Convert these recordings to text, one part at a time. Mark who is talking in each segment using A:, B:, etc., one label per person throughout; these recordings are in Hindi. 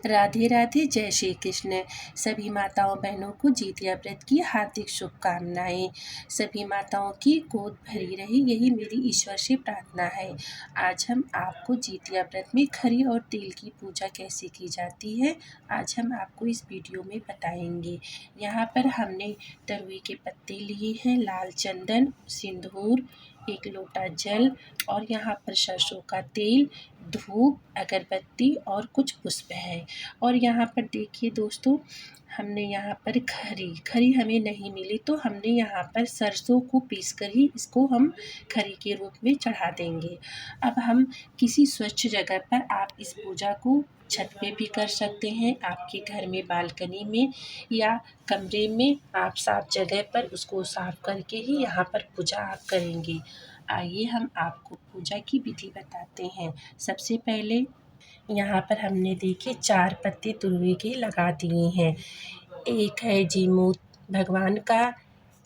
A: राधे राधे, जय श्री कृष्ण। सभी माताओं बहनों को जितिया व्रत की हार्दिक शुभकामनाएं। सभी माताओं की गोद भरी रहे, यही मेरी ईश्वर से प्रार्थना है। आज हम आपको जितिया व्रत में खरी और तेल की पूजा कैसे की जाती है, आज हम आपको इस वीडियो में बताएंगे। यहाँ पर हमने तरुई के पत्ते लिए हैं, लाल चंदन, सिंदूर, 1 लोटा जल और यहाँ पर सरसों का तेल, धूप, अगरबत्ती और कुछ पुष्प है। और यहाँ पर देखिए दोस्तों, हमने यहाँ पर खरी हमें नहीं मिली तो हमने यहाँ पर सरसों को पीसकर ही इसको हम खरी के रूप में चढ़ा देंगे। अब हम किसी स्वच्छ जगह पर आप इस पूजा को छत पे भी कर सकते हैं, आपके घर में बालकनी में या कमरे में आप साफ जगह पर उसको साफ करके ही यहाँ पर पूजा आप करेंगे। आइए हम आपको पूजा की विधि बताते हैं। सबसे पहले यहाँ पर हमने देखिए 4 पत्ते तुरई के लगा दिए हैं। एक है जीमूत भगवान का,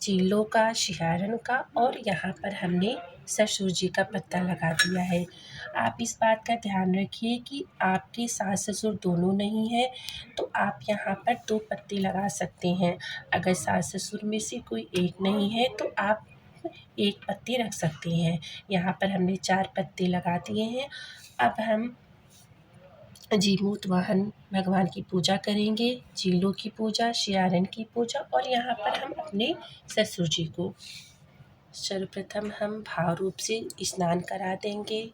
A: चीलों का, सियारन का और यहाँ पर हमने ससुर जी का पत्ता लगा दिया है। आप इस बात का ध्यान रखिए कि आपके सास ससुर दोनों नहीं है तो आप यहाँ पर 2 पत्ते लगा सकते हैं। अगर सास ससुर में से कोई एक नहीं है तो आप 1 पत्ते रख सकते हैं। यहाँ पर हमने 4 पत्ते लगा दिए हैं। अब हम जीमूत वाहन भगवान की पूजा करेंगे, चीलों की पूजा, सियारन की पूजा और यहाँ पर हम अपने ससुर जी को सर्वप्रथम हम भाव रूप से स्नान करा देंगे।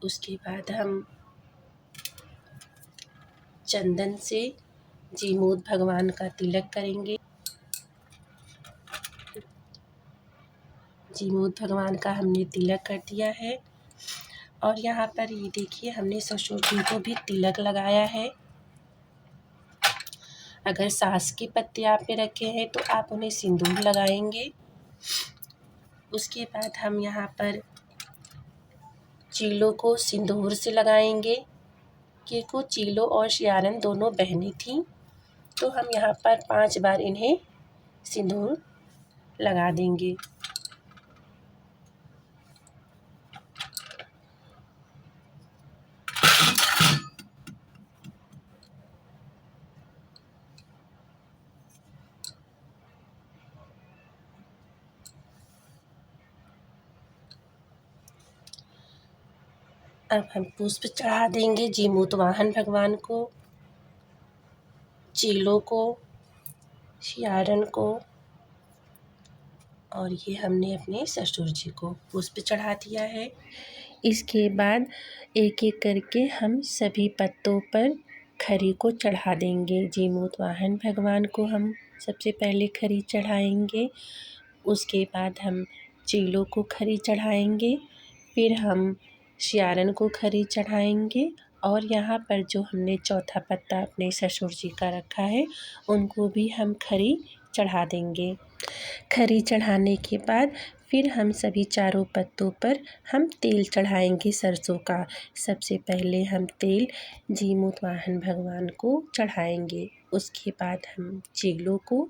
A: उसके बाद हम चंदन से जीमूत भगवान का तिलक करेंगे। जीमूत भगवान का हमने तिलक कर दिया है और यहाँ पर ये देखिए हमने ससुर जी को भी तिलक लगाया है। अगर सास के पत्ते आपने रखे हैं तो आप उन्हें सिंदूर लगाएंगे। उसके बाद हम यहाँ पर चीलों को सिंदूर से लगाएंगे, क्योंकि चीलों और सियारन दोनों बहनें थीं तो हम यहाँ पर 5 बार इन्हें सिंदूर लगा देंगे। अब हम पुष्प चढ़ा देंगे जीमूत वाहन भगवान को, चीलों को, सियारन को और ये हमने अपने ससुर जी को पुष्प चढ़ा दिया है। इसके बाद एक एक करके हम सभी पत्तों पर खरी को चढ़ा देंगे। जीमूत वाहन भगवान को हम सबसे पहले खरी चढ़ाएंगे, उसके बाद हम चीलों को खरी चढ़ाएंगे, फिर हम सियारन को खरी चढ़ाएंगे और यहाँ पर जो हमने चौथा पत्ता अपने ससुर जी का रखा है उनको भी हम खरी चढ़ा देंगे। खरी चढ़ाने के बाद फिर हम सभी चारों पत्तों पर हम तेल चढ़ाएंगे सरसों का। सबसे पहले हम तेल जीमूत वाहन भगवान को चढ़ाएंगे, उसके बाद हम चीलों को,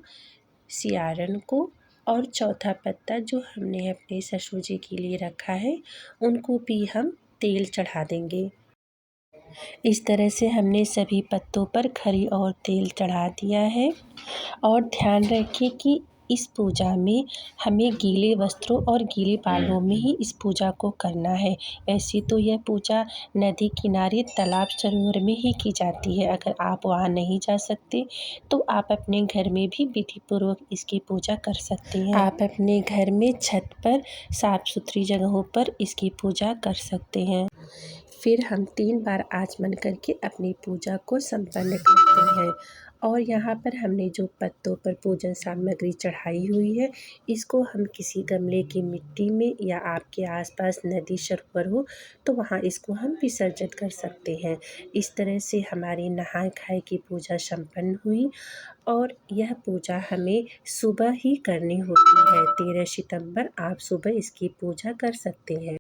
A: सियारन को और चौथा पत्ता जो हमने अपने ससुर जी के लिए रखा है उनको भी हम तेल चढ़ा देंगे। इस तरह से हमने सभी पत्तों पर खरी और तेल चढ़ा दिया है। और ध्यान रखिए कि इस पूजा में हमें गीले वस्त्रों और गीले बालों में ही इस पूजा को करना है। वैसे तो यह पूजा नदी किनारे, तालाब, सरोवर में ही की जाती है। अगर आप वहाँ नहीं जा सकते तो आप अपने घर में भी विधिपूर्वक इसकी पूजा कर सकते हैं। आप अपने घर में छत पर साफ सुथरी जगहों पर इसकी पूजा कर सकते हैं। फिर हम 3 बार आचमन करके अपनी पूजा को संपन्न करते हैं। और यहाँ पर हमने जो पत्तों पर पूजन सामग्री चढ़ाई हुई है इसको हम किसी गमले की मिट्टी में या आपके आसपास नदी सरोवर हो तो वहाँ इसको हम विसर्जित कर सकते हैं। इस तरह से हमारी नहाय खाए की पूजा संपन्न हुई और यह पूजा हमें सुबह ही करनी होती है। 13 सितंबर आप सुबह इसकी पूजा कर सकते हैं।